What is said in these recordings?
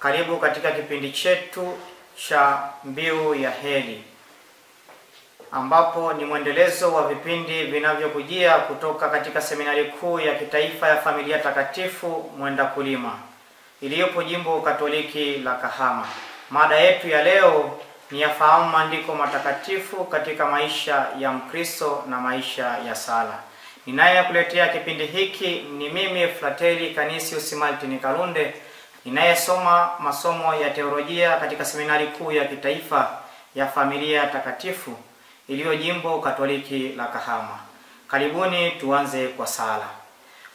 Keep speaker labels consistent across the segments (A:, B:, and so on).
A: Karibu katika kipindi chetu cha Mbiu ya Heri, ambapo ni mwendelezo wa vipindi vinavyokujia kutoka katika Seminari Kuu ya Kitaifa ya Familia Takatifu Mwenda Kulima iliyopo Jimbo Katoliki la Kahama. Mada yetu ya leo ni yafahamu maandiko matakatifu katika maisha ya Mkristo na maisha ya sala. Ninayekuletea kipindi hiki ni mimi Frateli Canisius Martin Kalunde, ninayesoma masomo ya teolojia katika Seminari Kuu ya Kitaifa ya Familia Takatifu iliyo Jimbo Katoliki la Kahama. Karibuni tuanze kwa sala.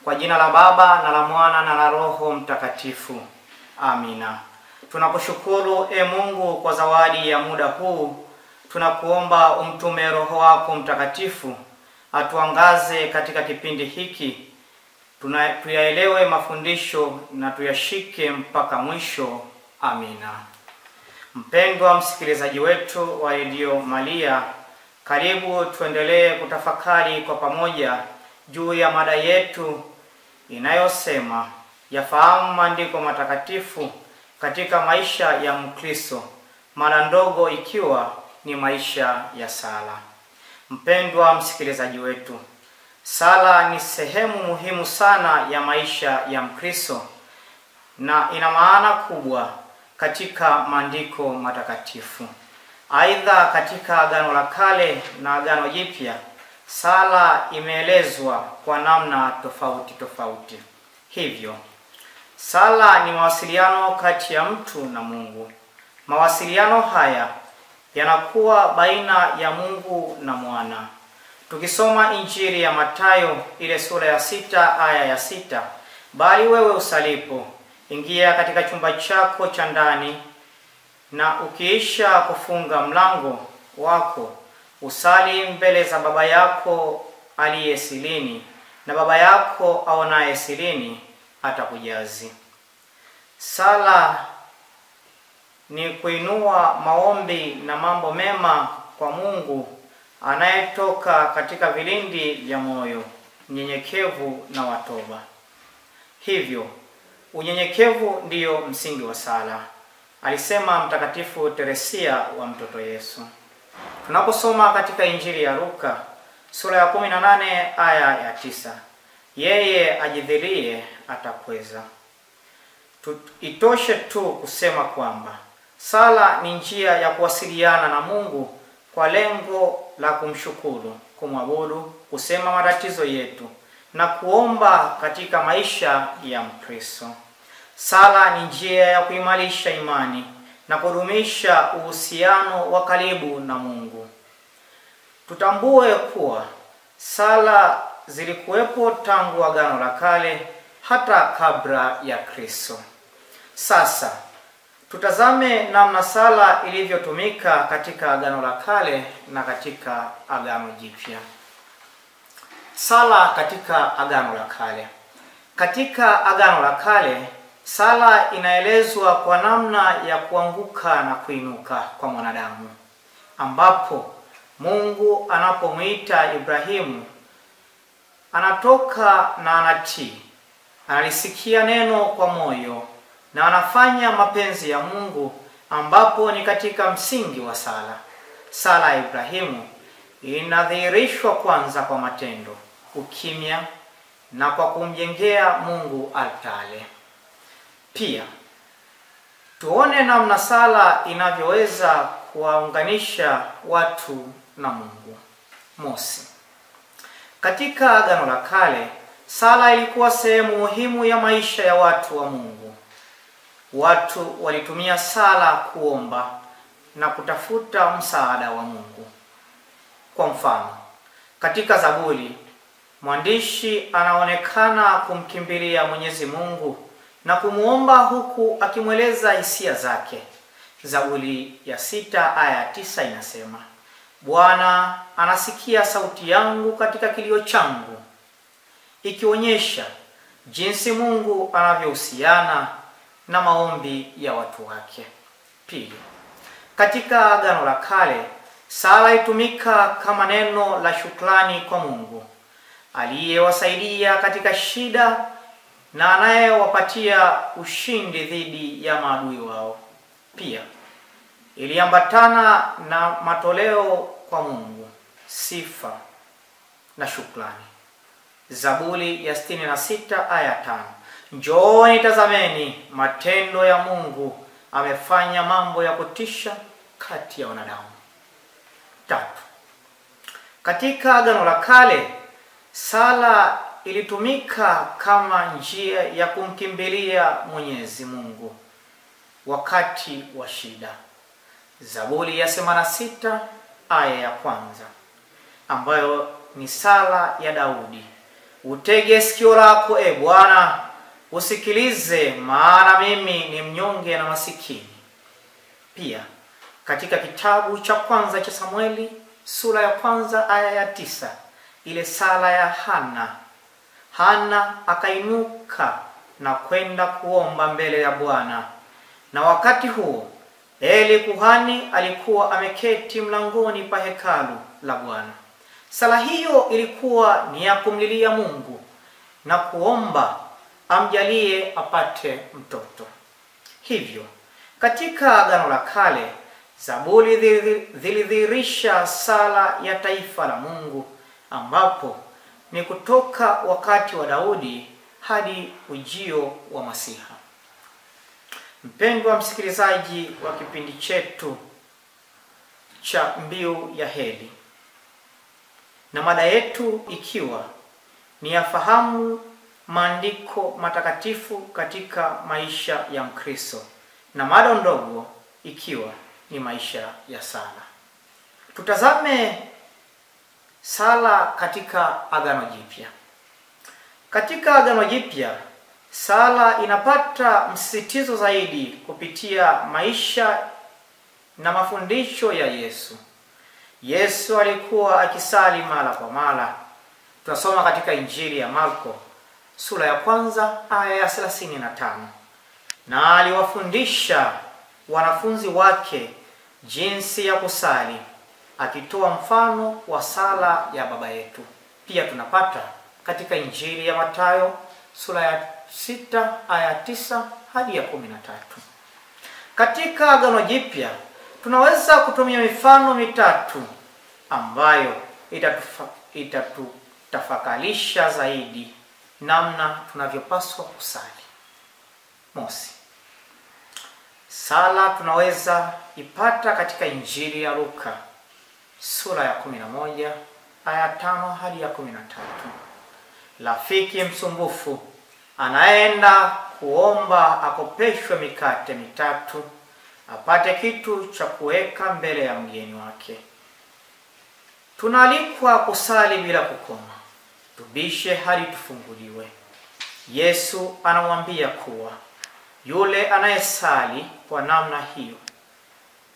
A: Kwa jina la Baba na la Mwana na la Roho Mtakatifu. Amina. Tunakushukuru Mungu kwa zawadi ya muda huu. Tunakuomba umtume Roho wako Mtakatifu atuangaze katika kipindi hiki. Tuyaelewe mafundisho na tuyashike mpaka mwisho. Amina. Mpendwa msikilizaji wetu wa Radio Maria, karibu tuendelee kutafakari kwa pamoja juu ya mada yetu inayosema yafahamu maandiko matakatifu katika maisha ya Mkristo, mada ndogo ikiwa ni maisha ya sala. Mpendwa msikilizaji wetu, sala ni sehemu muhimu sana ya maisha ya Mkristo na ina maana kubwa katika maandiko matakatifu. Aidha, katika Agano la Kale na Agano Jipya, sala imeelezwa kwa namna tofauti tofauti. Hivyo, sala ni mawasiliano kati ya mtu na Mungu. Mawasiliano haya yanakuwa baina ya Mungu na Mwana. Tukisoma Injili ya Mathayo ile sura ya 6 aya ya 6, bali wewe usalipo, ingia katika chumba chako cha ndani, na ukiisha kufunga mlango wako, usali mbele za Baba yako aliye silini, na Baba yako aonaye silini atakujazi. Sala ni kuinua maombi na mambo mema kwa Mungu anayetoka katika vilindi vya moyo mnyenyekevu na watoba. Hivyo, unyenyekevu ndiyo msingi wa sala, alisema Mtakatifu Teresia wa Mtoto Yesu. Tunaposoma katika Injili ya Luka sura ya 18 aya ya 9, yeye ajidhirie atakweza. Itoshe tu kusema kwamba sala ni njia ya kuwasiliana na Mungu kwa lengo la kumshukuru, kumwabudu, kusema matatizo yetu na kuomba katika maisha ya Mkristo. Sala ni njia ya kuimarisha imani na kudumisha uhusiano wa karibu na Mungu. Tutambue kuwa sala zilikuwepo tangu Agano la Kale hata kabla ya Kristo. Sasa tutazame namna sala ilivyotumika katika Agano la Kale na katika Agano Jipya. Sala katika Agano la Kale. Katika Agano la Kale, sala inaelezwa kwa namna ya kuanguka na kuinuka kwa mwanadamu, ambapo Mungu anapomuita Ibrahimu, anatoka na anatii, analisikia neno kwa moyo na anafanya mapenzi ya Mungu, ambapo ni katika msingi wa sala. Sala ya Ibrahimu inadhihirishwa kwanza kwa matendo, ukimya na kwa kumjengea Mungu altare. Pia tuone namna sala inavyoweza kuwaunganisha watu na Mungu. Mosi, katika Agano la Kale, sala ilikuwa sehemu muhimu ya maisha ya watu wa Mungu. Watu walitumia sala kuomba na kutafuta msaada wa Mungu. Kwa mfano, katika Zaburi, mwandishi anaonekana kumkimbilia Mwenyezi Mungu na kumuomba huku akimweleza hisia zake. Zaburi ya 6 aya 9 inasema, Bwana anasikia sauti yangu katika kilio changu, ikionyesha jinsi Mungu anavyohusiana na maombi ya watu wake. Pili, katika Agano la Kale, sala itumika kama neno la shukrani kwa Mungu aliyewasaidia katika shida na anayewapatia ushindi dhidi ya maadui wao. Pia iliambatana na matoleo kwa Mungu, sifa na shukrani. Zaburi ya 66 aya 5. Njooni tazameni matendo ya Mungu, amefanya mambo ya kutisha kati ya wanadamu. 3. Katika Agano la Kale, sala ilitumika kama njia ya kumkimbilia Mwenyezi Mungu wakati wa shida. Zaburi ya 86 aya ya 1, ambayo ni sala ya Daudi. Utege sikio lako, e Bwana, usikilize, maana mimi ni mnyonge na masikini. Pia katika kitabu cha kwanza cha Samueli sura ya 1 aya ya 9, ile sala ya Hana akainuka na kwenda kuomba mbele ya Bwana, na wakati huo Eli kuhani alikuwa ameketi mlangoni pa hekalu la Bwana. Sala hiyo ilikuwa ni ya kumlilia Mungu na kuomba amjalie apate mtoto. Hivyo katika Agano la Kale, zaburi zilidhihirisha sala ya taifa la Mungu, ambapo ni kutoka wakati wa Daudi hadi ujio wa Masiha. Mpendwa msikilizaji wa kipindi chetu cha Mbiu ya Heri, na mada yetu ikiwa ni yafahamu maandiko matakatifu katika maisha ya Mkristo, na mada ndogo ikiwa ni maisha ya sala. Tutazame sala katika Agano Jipya. Katika Agano Jipya, sala inapata msisitizo zaidi kupitia maisha na mafundisho ya Yesu. Yesu alikuwa akisali mara kwa mara. Tunasoma katika Injili ya Marko sura ya 1 aya ya 35. Na aliwafundisha wanafunzi wake jinsi ya kusali, akitoa mfano wa sala ya Baba yetu. Pia tunapata katika Injili ya Mathayo sura ya 6 aya 9 hadi ya 13. Katika Agano Jipya tunaweza kutumia mifano mitatu ambayo itatutafakalisha zaidi namna tunavyopaswa kusali. Mosi, sala tunaweza ipata katika Injili ya Luka sura ya 11 aya 5 hadi ya 13. Rafiki msumbufu anaenda kuomba akopeshwe mikate mitatu apate kitu cha kuweka mbele ya mgeni wake. Tunaalikwa kusali bila kukoma, tubishe hadi tufunguliwe. Yesu anamwambia kuwa yule anayesali kwa namna hiyo,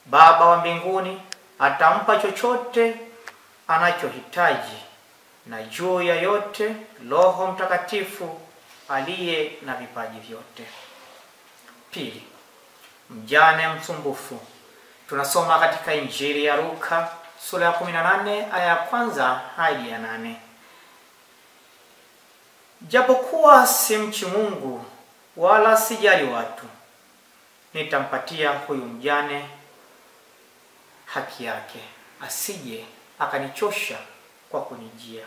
A: Baba wa mbinguni atampa chochote anachohitaji, na juu ya yote Roho Mtakatifu aliye na vipaji vyote. Pili, mjane msumbufu. Tunasoma katika Injili ya Luka sura ya 18 aya ya 1 hadi ya 8. Japokuwa simchi Mungu wala sijali watu, nitampatia huyu mjane haki yake, asije akanichosha kwa kunijia.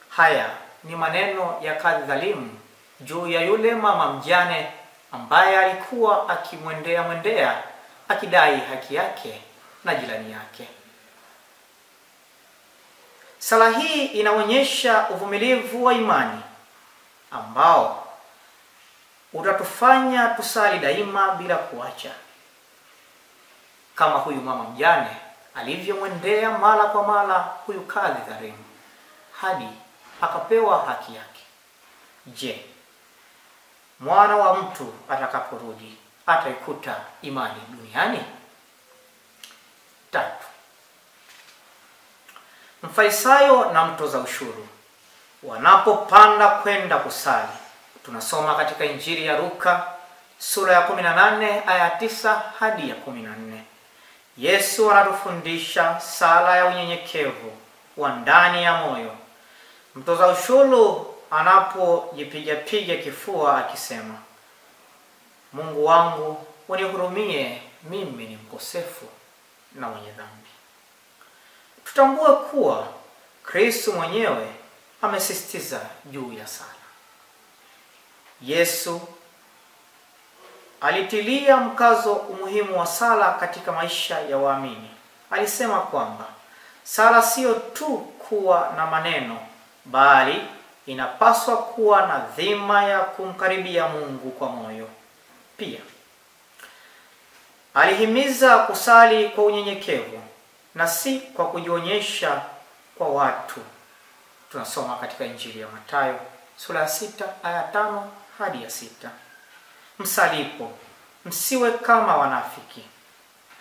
A: Haya ni maneno ya kadhi dhalimu juu ya yule mama mjane ambaye alikuwa akimwendea akidai haki yake na jirani yake. Sala hii inaonyesha uvumilivu wa imani ambao utatufanya tusali daima bila kuacha, kama huyu mama mjane alivyomwendea mara kwa mara huyu kadhi dhalimu hadi akapewa haki yake. Je, Mwana wa Mtu atakaporudi ataikuta imani duniani? Tatu, Mfarisayo na mtoza ushuru wanapopanda kwenda kusali. Tunasoma katika Injili ya Luka sura ya 18 aya 9 hadi ya 14. Yesu anatufundisha sala ya unyenyekevu wa ndani ya moyo. Mtoza ushuru anapojipiga kifua akisema, Mungu wangu unihurumie, mimi ni mkosefu na mwenye dhambi. Tutambue kuwa Kristo mwenyewe amesisitiza juu ya sala. Yesu alitilia mkazo umuhimu wa sala katika maisha ya waamini. Alisema kwamba sala sio tu kuwa na maneno, bali inapaswa kuwa na dhima ya kumkaribia Mungu kwa moyo. Pia alihimiza kusali kwa unyenyekevu na si kwa kujionyesha kwa watu. Tunasoma katika Injili ya Mathayo sura ya 6 aya 5 hadi ya 6. Msalipo, msiwe kama wanafiki.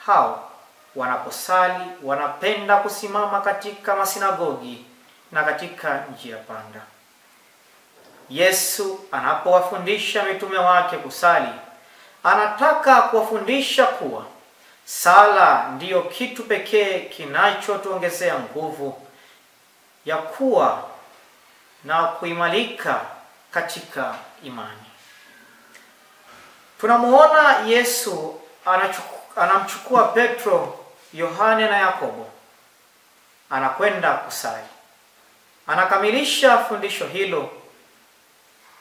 A: Hao wanaposali wanapenda kusimama katika masinagogi na katika njia panda. Yesu anapowafundisha mitume wake kusali, anataka kuwafundisha kuwa sala ndiyo kitu pekee kinachotuongezea nguvu ya kuwa na kuimarika katika imani. Tunamuona Yesu anamchukua Petro, Yohane na Yakobo. Anakwenda kusali. Anakamilisha fundisho hilo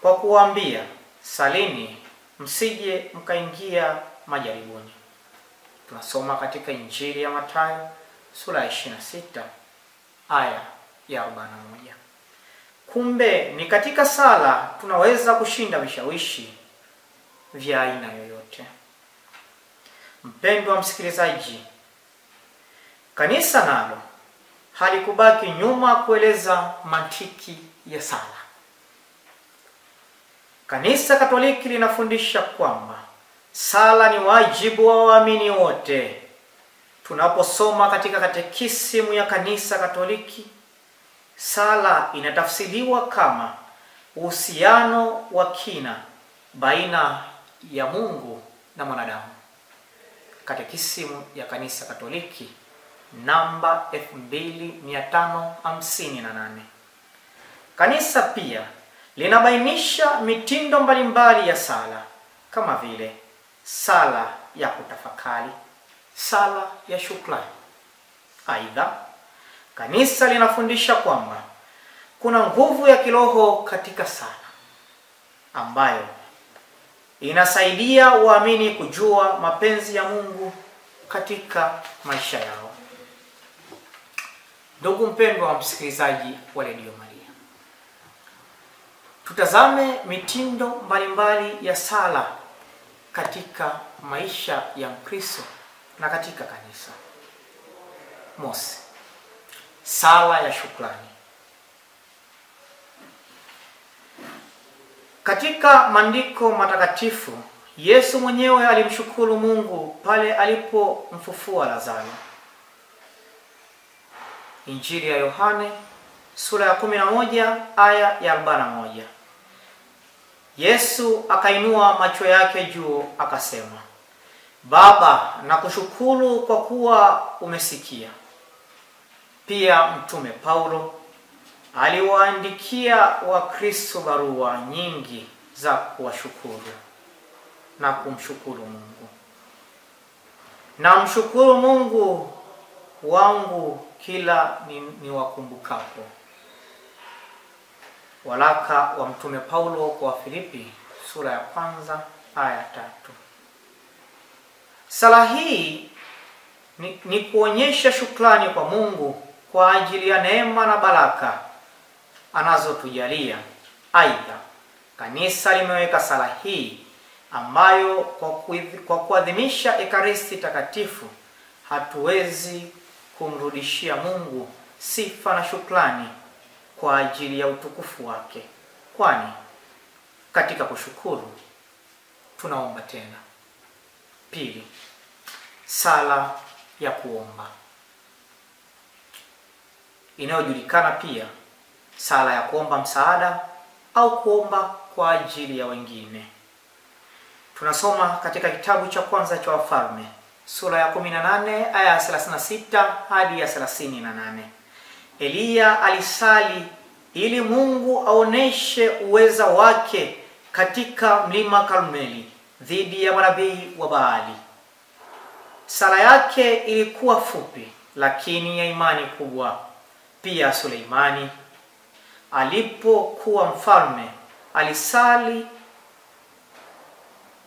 A: kwa kuwaambia, salini msije mkaingia majaribuni. Tunasoma katika Injili ya Mathayo sura ya 26 aya ya 41. Kumbe ni katika sala tunaweza kushinda vishawishi vya aina yoyote. Mpendwa msikilizaji, kanisa nalo halikubaki nyuma kueleza mantiki ya sala. Kanisa Katoliki linafundisha kwamba sala ni wajibu wa waamini wote. Tunaposoma katika katekisimu ya Kanisa Katoliki, sala inatafsiriwa kama uhusiano wa kina baina ya Mungu na mwanadamu. Katekisimu ya Kanisa Katoliki namba 2558. Kanisa pia linabainisha mitindo mbalimbali ya sala kama vile sala ya kutafakari, sala ya shukrani. Aidha, kanisa linafundisha kwamba kuna nguvu ya kiroho katika sala ambayo inasaidia waamini kujua mapenzi ya Mungu katika maisha yao. Ndugu mpendwa wa msikilizaji wa Radio Maria, tutazame mitindo mbalimbali ya sala katika maisha ya Mkristo na katika kanisa. Mosi, sala ya shukrani. Katika maandiko matakatifu, Yesu mwenyewe alimshukuru Mungu pale alipomfufua Lazaro. Injili ya Yohane sura ya 11 aya ya 41. Yesu akainua macho yake juu akasema, Baba, nakushukuru kwa kuwa umesikia. Pia Mtume Paulo aliwaandikia Wakristo barua nyingi za kuwashukuru na kumshukuru Mungu. Namshukuru Mungu wangu kila niwakumbukapo. Waraka wa Mtume Paulo kwa Filipi sura ya 1 aya 3. Sala hii ni kuonyesha shukrani kwa Mungu kwa ajili ya neema na baraka anazotujalia. Aidha, kanisa limeweka sala hii ambayo kwa kuadhimisha Ekaristi Takatifu hatuwezi kumrudishia Mungu sifa na shukrani kwa ajili ya utukufu wake, kwani katika kushukuru tunaomba tena. Pili, sala ya kuomba, inayojulikana pia sala ya kuomba msaada au kuomba kwa ajili ya wengine. Tunasoma katika kitabu cha kwanza cha Wafalme sura ya 18 aya ya 36 hadi ya 38. Eliya alisali ili Mungu aoneshe uweza wake katika mlima Karmeli dhidi ya manabii wa Baali. Sala yake ilikuwa fupi lakini ya imani kubwa. Pia Suleimani alipokuwa mfalme alisali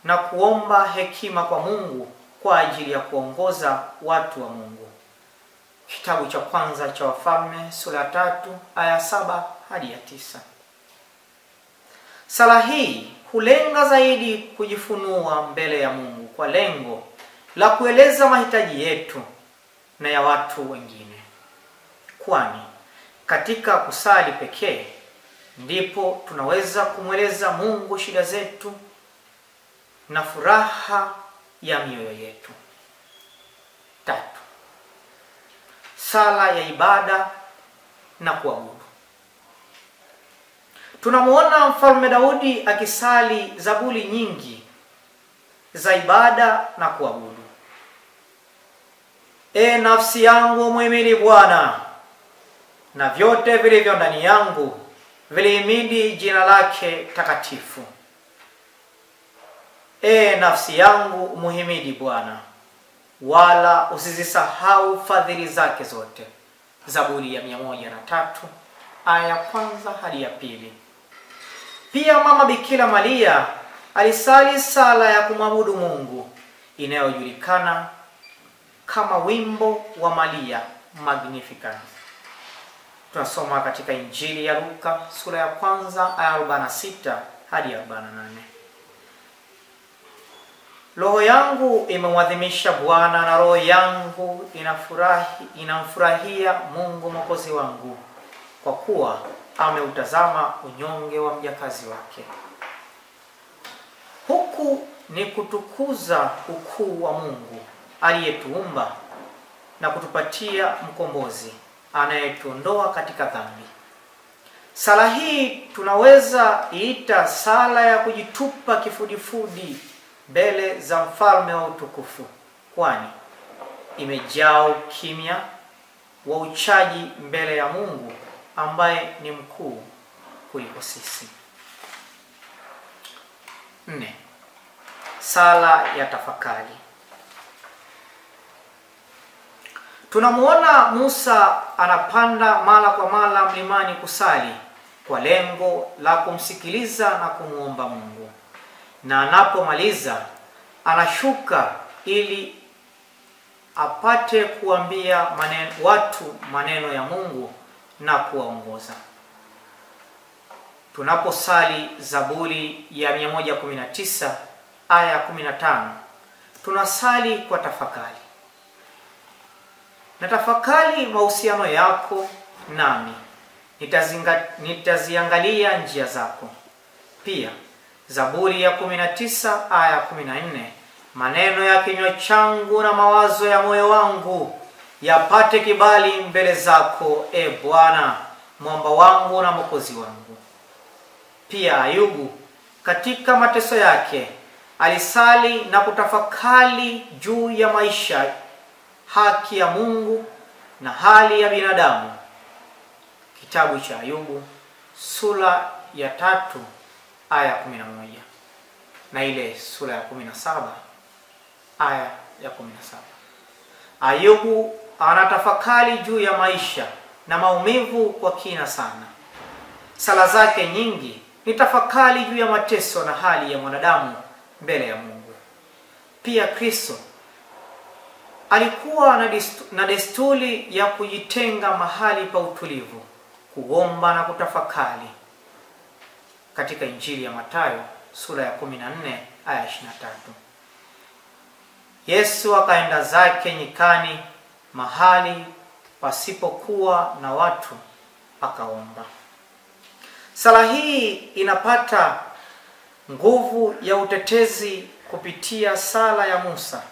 A: na kuomba hekima kwa Mungu kwa ajili ya kuongoza watu wa Mungu. Kitabu cha kwanza cha Wafalme sura 3 aya 7 hadi ya 9. Sala hii hulenga zaidi kujifunua mbele ya Mungu kwa lengo la kueleza mahitaji yetu na ya watu wengine. Kwani katika kusali pekee ndipo tunaweza kumweleza Mungu shida zetu na furaha ya mioyo yetu. 3. Sala ya ibada na kuabudu. Tunamuona Mfalme Daudi akisali zaburi nyingi za ibada na kuabudu. Nafsi yangu muhimidi Bwana, na vyote vilivyo ndani yangu vilihimidi jina lake takatifu. Nafsi yangu muhimidi Bwana, wala usizisahau fadhili zake zote. Zaburi ya 103 aya ya 1 hadi ya 2. Pia Mama Bikira Maria alisali sala ya kumwabudu Mungu inayojulikana kama wimbo wa Maria Magnificat. Tunasoma katika Injili ya Luka sura ya 1 aya 46 hadi 48. Roho yangu imemwadhimisha Bwana, na roho yangu inamfurahia Mungu Mwokozi wangu, kwa kuwa ameutazama unyonge wa mjakazi wake. Huku ni kutukuza ukuu wa Mungu aliyetuumba na kutupatia mkombozi anayetuondoa katika dhambi. Sala hii tunaweza iita sala ya kujitupa kifudifudi mbele za mfalme wa utukufu, kwani imejaa ukimya wa uchaji mbele ya Mungu ambaye ni mkuu kuliko sisi. 4. Sala ya tafakari. Tunamuona Musa anapanda mara kwa mara mlimani kusali kwa lengo la kumsikiliza na kumuomba Mungu. Na anapomaliza anashuka ili apate kuambia watu maneno ya Mungu na kuwaongoza. Tunaposali Zaburi ya 119 aya ya 15, tunasali kwa tafakari. Na tafakari mahusiano yako nami, nitaziangalia njia zako. Pia Zaburi ya 19 aya ya 14, maneno ya kinywa changu na mawazo ya moyo wangu yapate kibali mbele zako, Bwana, mwamba wangu na mwokozi wangu. Pia Ayubu katika mateso yake alisali na kutafakari juu ya maisha, haki ya Mungu na hali ya binadamu. Kitabu cha Ayubu sura ya 3 aya 11 na ile sura ya 17 aya ya 17. Ayubu anatafakari juu ya maisha na maumivu kwa kina sana. Sala zake nyingi ni tafakari juu ya mateso na hali ya mwanadamu mbele ya Mungu. Pia Kristo alikuwa na desturi ya kujitenga mahali pa utulivu, kuomba na kutafakari. Katika Injili ya Mathayo sura ya 14 aya 23. Yesu akaenda zake nyikani, mahali pasipokuwa na watu, akaomba. Sala hii inapata nguvu ya utetezi kupitia sala ya Musa,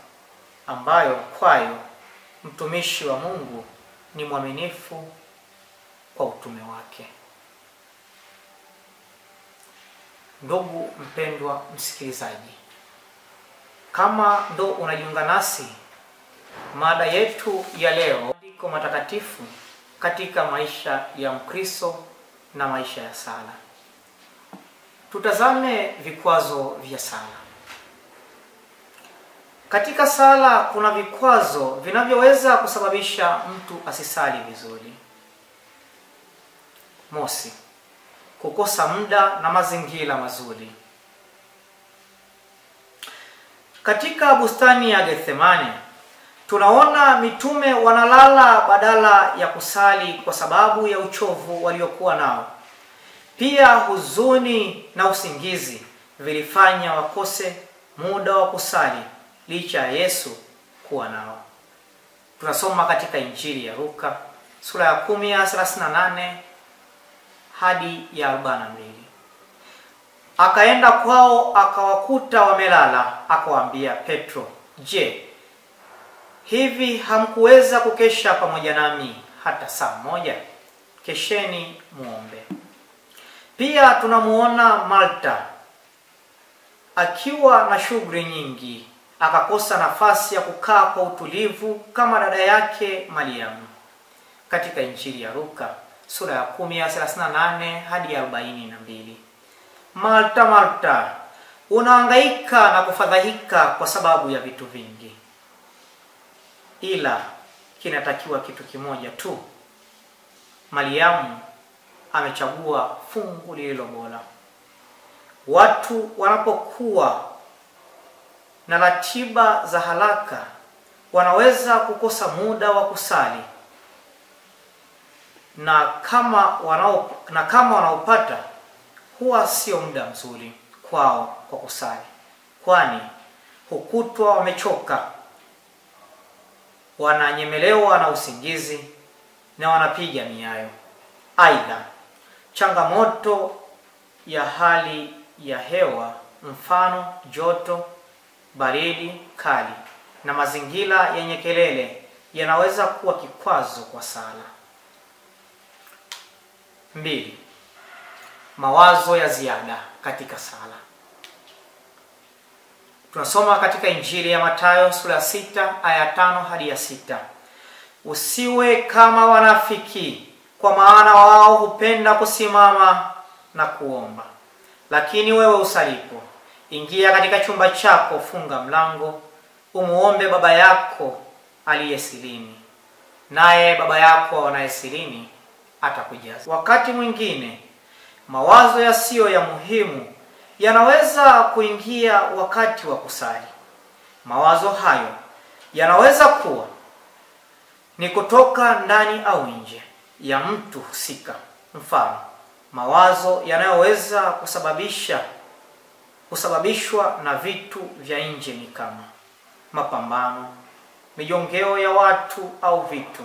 A: ambayo kwayo mtumishi wa Mungu ni mwaminifu kwa utume wake. Ndugu mpendwa msikilizaji, kama ndo unajiunga nasi, mada yetu ya leo, maandiko matakatifu katika maisha ya Mkristo na maisha ya sala. Tutazame vikwazo vya sala. Katika sala kuna vikwazo vinavyoweza kusababisha mtu asisali vizuri. Mosi, kukosa muda na mazingira mazuri. Katika bustani ya Gethsemane tunaona mitume wanalala badala ya kusali kwa sababu ya uchovu waliokuwa nao. Pia huzuni na usingizi vilifanya wakose muda wa kusali licha ya Yesu kuwa nao. Tunasoma katika Injili ya Luka sura ya 10:38 hadi ya 42. Akaenda kwao akawakuta wamelala, akawaambia Petro, "Je, hivi hamkuweza kukesha pamoja nami hata saa moja? Kesheni muombe." Pia tunamuona Marta akiwa na shughuli nyingi, akakosa nafasi ya kukaa kwa utulivu kama dada yake Mariamu. Katika Injili ya Luka sura ya 10:38 hadi 42. Marta, Marta, unahangaika na kufadhaika kwa sababu ya vitu vingi, ila kinatakiwa kitu kimoja tu. Mariamu amechagua fungu lililo bora. Watu wanapokuwa na ratiba za haraka wanaweza kukosa muda wa kusali, na kama wanaopata huwa sio muda mzuri kwao kwa kusali, kwani hukutwa wamechoka, wananyemelewa na usingizi na wanapiga miayo. Aidha, changamoto ya hali ya hewa, mfano joto, baridi kali na mazingira yenye kelele, yanaweza kuwa kikwazo kwa sala. 2. Mawazo ya ziada katika sala. Tunasoma katika Injili ya Mathayo sura ya 6 aya 5 hadi ya 6. Usiwe kama wanafiki, kwa maana wao hupenda kusimama na kuomba. Lakini wewe usalipo, ingia katika chumba chako, funga mlango, umuombe Baba yako aliye sirini, naye Baba yako anaye sirini atakujaza. Wakati mwingine mawazo yasiyo ya muhimu yanaweza kuingia wakati wa kusali. Mawazo hayo yanaweza kuwa ni kutoka ndani au nje ya mtu husika. Mfano, mawazo yanayoweza kusababishwa na vitu vya nje ni kama mapambano, mijongeo ya watu au vitu,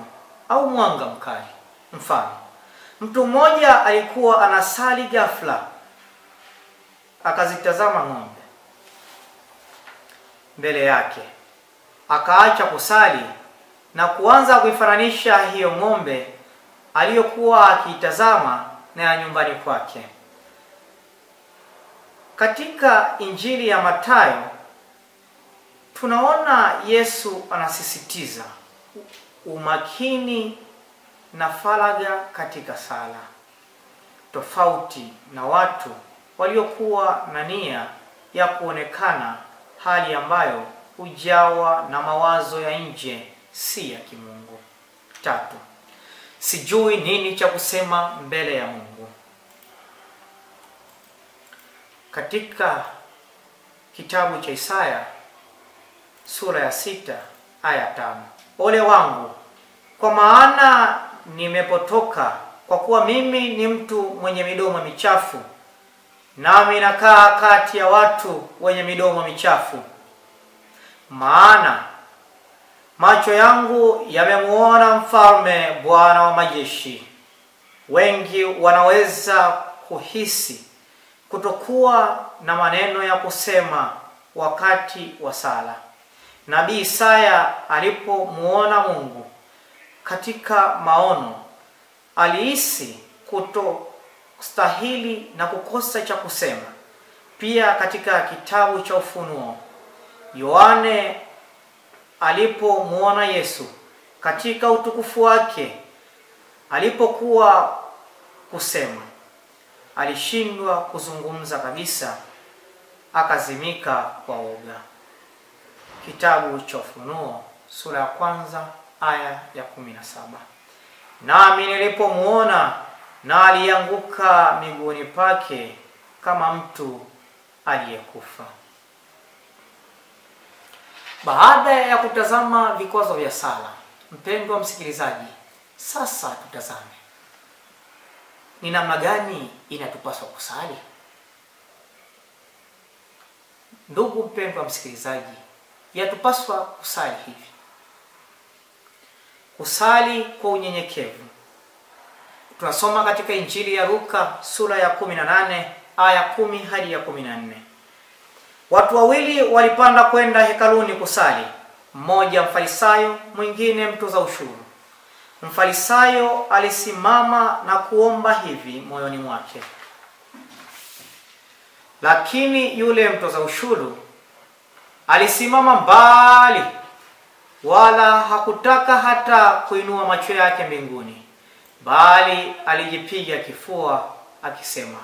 A: au mwanga mkali. Mfano, mtu mmoja alikuwa anasali, ghafla akazitazama ng'ombe mbele yake, akaacha kusali na kuanza kuifananisha hiyo ng'ombe aliyokuwa akiitazama na ya nyumbani kwake. Katika Injili ya Mathayo tunaona Yesu anasisitiza umakini na faragha katika sala, tofauti na watu waliokuwa na nia ya kuonekana, hali ambayo hujawa na mawazo ya nje, si ya kimungu. 3. Sijui nini cha kusema mbele ya Mungu. Katika kitabu cha Isaya sura ya 6 aya 5. Ole wangu, kwa maana nimepotoka, kwa kuwa mimi ni mtu mwenye midomo michafu, nami nakaa kati ya watu wenye midomo michafu. Maana macho yangu yamemuona Mfalme, Bwana wa majeshi. Wengi wanaweza kuhisi kutokuwa na maneno ya kusema wakati wa sala. Nabii Isaya alipomuona Mungu katika maono, alihisi kutostahili na kukosa cha kusema. Pia katika kitabu cha Ufunuo, Yohane alipomuona Yesu katika utukufu wake, alipokuwa kusema, alishindwa kuzungumza kabisa, akazimika kwa woga. Kitabu cha Ufunuo sura ya 1 aya ya 17. Nami nilipomuona na alianguka miguuni pake kama mtu aliyekufa. Baada ya kutazama vikwazo vya sala, mpendwa msikilizaji, sasa tutazame ni namna gani inatupaswa kusali. Ndugu mpendwa msikilizaji, yatupaswa kusali hivi: kusali kwa unyenyekevu. Tunasoma katika Injili ya Luka sura ya 18 aya 10 hadi ya 14. Watu wawili walipanda kwenda hekaluni kusali, mmoja mfarisayo, mwingine mtoza ushuru. Mfarisayo alisimama na kuomba hivi moyoni mwake, lakini yule mtoza ushuru alisimama mbali, wala hakutaka hata kuinua macho yake mbinguni, bali alijipiga kifua akisema,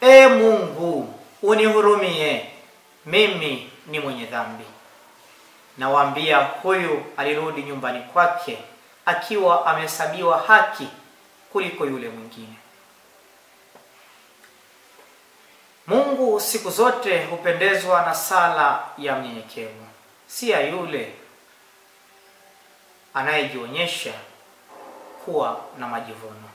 A: E Mungu, unihurumie, mimi ni mwenye dhambi. Nawaambia, huyu alirudi nyumbani kwake akiwa amehesabiwa haki kuliko yule mwingine. Mungu siku zote hupendezwa na sala ya mnyenyekevu, si ya yule anayejionyesha kuwa na majivuno.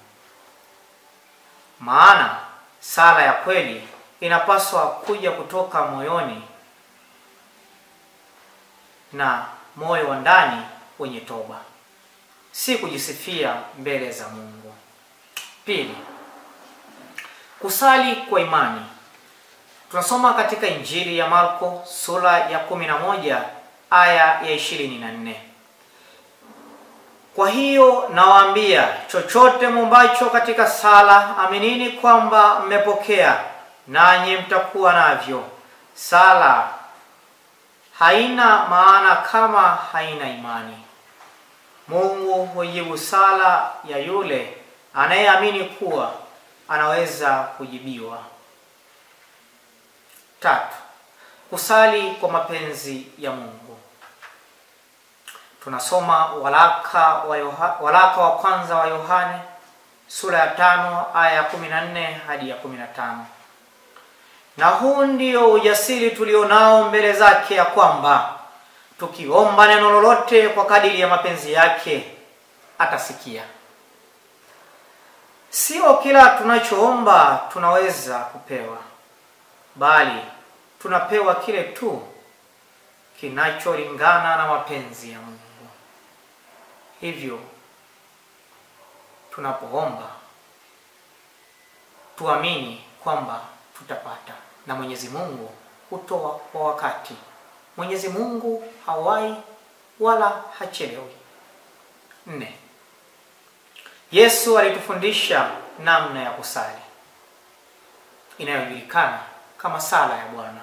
A: Maana sala ya kweli inapaswa kuja kutoka moyoni na moyo wa ndani wenye toba, si kujisifia mbele za Mungu. Pili, kusali kwa imani. Tunasoma katika Injili ya Marko sura ya 11 aya ya 24. Kwa hiyo nawaambia, chochote muombacho katika sala, aminini kwamba mmepokea, nanyi mtakuwa navyo. Sala haina maana kama haina imani. Mungu hujibu sala ya yule anayeamini kuwa anaweza kujibiwa. Tatu, kusali kwa mapenzi ya Mungu. Tunasoma waraka wa kwanza wa Yohane sura ya 5 aya ya 14 hadi ya 15. Na huu ndio ujasiri tulionao mbele zake, ya kwamba tukiomba neno lolote kwa kadiri ya mapenzi yake atasikia. Sio kila tunachoomba tunaweza kupewa, bali tunapewa kile tu kinacholingana na mapenzi ya Mungu. Hivyo tunapoomba tuamini kwamba tutapata, na Mwenyezi Mungu hutoa kwa wakati. Mwenyezi Mungu hawai wala hachelewi. 4. Yesu alitufundisha namna ya kusali inayojulikana kama sala ya Bwana.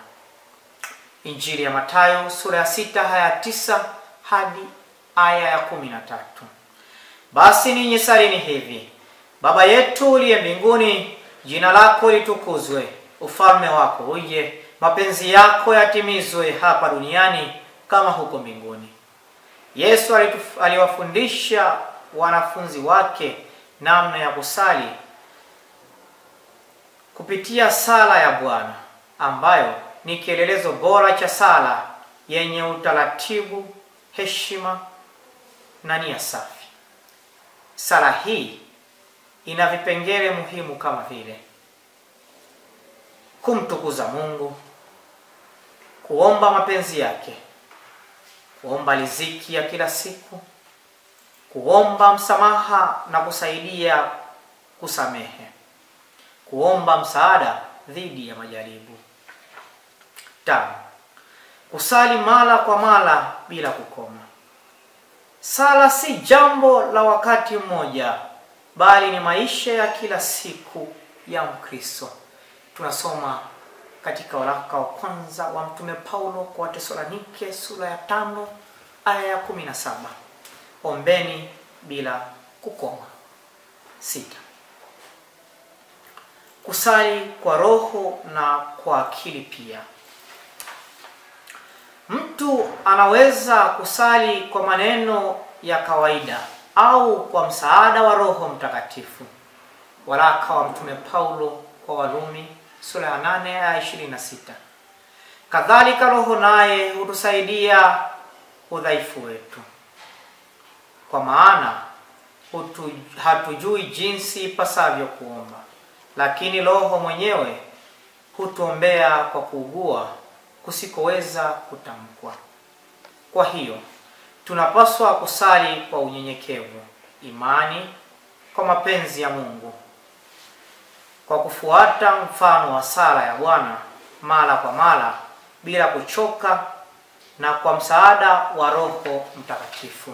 A: Injili ya Mathayo sura ya 6 aya ya 9 hadi aya ya 13. Basi ninyi salini hivi: Baba yetu uliye mbinguni, jina lako litukuzwe, ufalme wako uje, mapenzi yako yatimizwe hapa duniani kama huko mbinguni. Yesu aliwafundisha wanafunzi wake namna ya kusali kupitia sala ya Bwana, ambayo ni kielelezo bora cha sala yenye utaratibu, heshima na nia safi. Sala hii ina vipengele muhimu kama vile kumtukuza Mungu, kuomba mapenzi yake, kuomba riziki ya kila siku, kuomba msamaha na kusaidia kusamehe, kuomba msaada dhidi ya majaribu. 5. Kusali mara kwa mara bila kukoma. Sala si jambo la wakati mmoja, bali ni maisha ya kila siku ya Mkristo. Tunasoma katika waraka wa kwanza wa Mtume Paulo kwa Wathesalonike sura ya 5 aya ya 17. Ombeni bila kukoma. 6. kusali kwa roho na kwa akili pia. Mtu anaweza kusali kwa maneno ya kawaida au kwa msaada wa Roho Mtakatifu. Waraka wa Mtume Paulo kwa Warumi sura ya 8 aya 26. Kadhalika Roho naye hutusaidia udhaifu wetu, kwa maana hatujui jinsi pasavyo kuomba, lakini Roho mwenyewe hutuombea kwa kuugua kusikoweza kutamkwa. Kwa hiyo tunapaswa kusali kwa unyenyekevu, imani, kwa mapenzi ya Mungu, kwa kufuata mfano wa sala ya Bwana mara kwa mara bila kuchoka, na kwa msaada wa Roho Mtakatifu.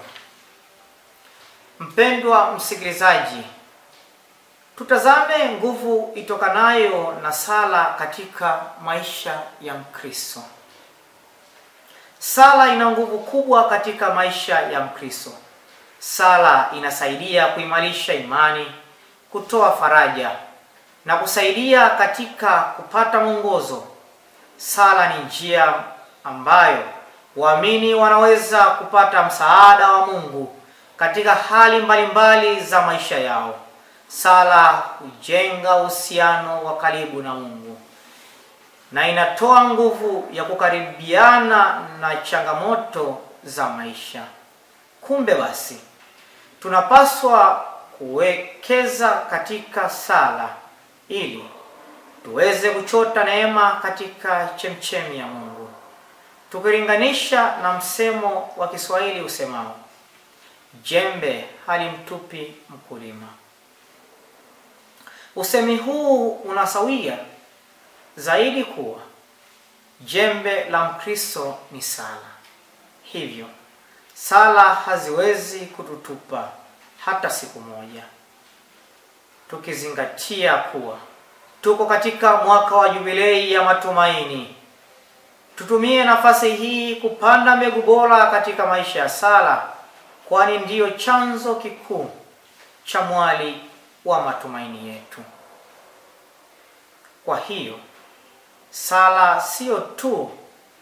A: Mpendwa msikilizaji, tutazame nguvu itokanayo na sala katika maisha ya Mkristo. Sala ina nguvu kubwa katika maisha ya Mkristo. Sala inasaidia kuimarisha imani, kutoa faraja na kusaidia katika kupata mwongozo. Sala ni njia ambayo waamini wanaweza kupata msaada wa Mungu katika hali mbalimbali za maisha yao. Sala hujenga uhusiano wa karibu na Mungu na inatoa nguvu ya kukaribiana na changamoto za maisha. Kumbe basi, tunapaswa kuwekeza katika sala ili tuweze kuchota neema katika chemchemi ya Mungu. Tukilinganisha na msemo wa Kiswahili usemao, jembe halimtupi mkulima. Usemi huu unasawia zaidi kuwa jembe la Mkristo ni sala. Hivyo sala haziwezi kututupa hata siku moja. Tukizingatia kuwa tuko katika mwaka wa jubilei ya matumaini, tutumie nafasi hii kupanda mbegu bora katika maisha ya sala, kwani ndiyo chanzo kikuu cha mwali wa matumaini yetu. Kwa hiyo sala sio tu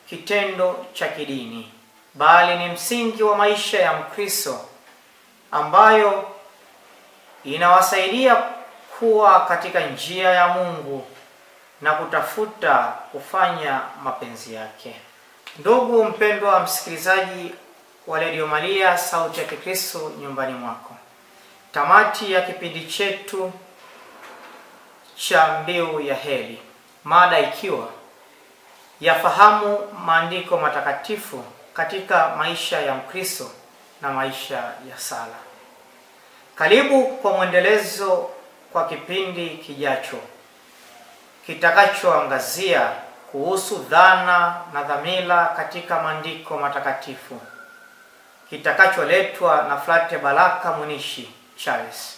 A: kitendo cha kidini, bali ni msingi wa maisha ya Mkristo ambayo inawasaidia kuwa katika njia ya Mungu na kutafuta kufanya mapenzi yake. Ndugu mpendwa msikilizaji wa Radio Maria, sauti ya Kikristo nyumbani mwako, tamati ya kipindi chetu cha Mbiu ya Heri, mada ikiwa yafahamu maandiko matakatifu katika maisha ya Mkristo na maisha ya sala. Karibu kwa mwendelezo kwa kipindi kijacho kitakachoangazia kuhusu dhana na dhamira katika maandiko matakatifu, kitakacholetwa na Frate Baraka Munishi Charles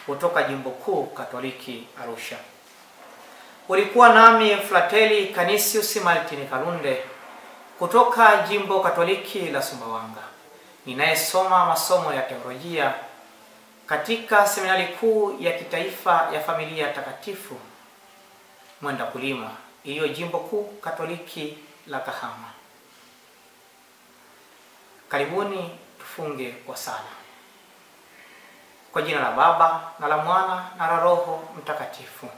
A: kutoka Jimbo Kuu Katoliki Arusha. Ulikuwa nami Frateli Canisius Martin Kalunde kutoka Jimbo Katoliki la Sumbawanga, ninayesoma masomo ya teolojia katika Seminari Kuu ya Kitaifa ya Familia Takatifu Mwenda Kulima, iliyo Jimbo Kuu Katoliki la Kahama. Karibuni tufunge kwa sala. Kwa jina la Baba na la Mwana na la Roho Mtakatifu.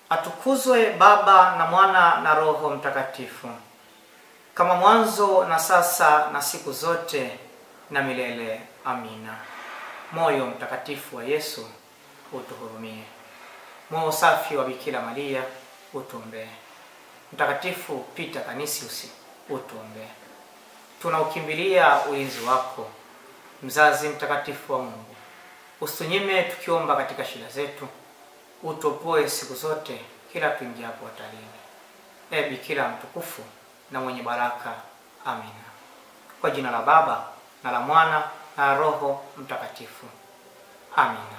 A: Atukuzwe Baba na Mwana na Roho Mtakatifu, kama mwanzo na sasa na siku zote na milele. Amina. Moyo mtakatifu wa Yesu, utuhurumie. Moyo safi wa Bikira Maria, utuombee. Mtakatifu Peter Canisius, utuombee. Tunaukimbilia ulinzi wako, mzazi mtakatifu wa Mungu. Usitunyime tukiomba katika shida zetu, utuopoe siku zote kila tuingiapo hatarini. Ee Bikira mtukufu na mwenye baraka. Amina. Kwa jina la Baba na la Mwana na Roho Mtakatifu. Amina.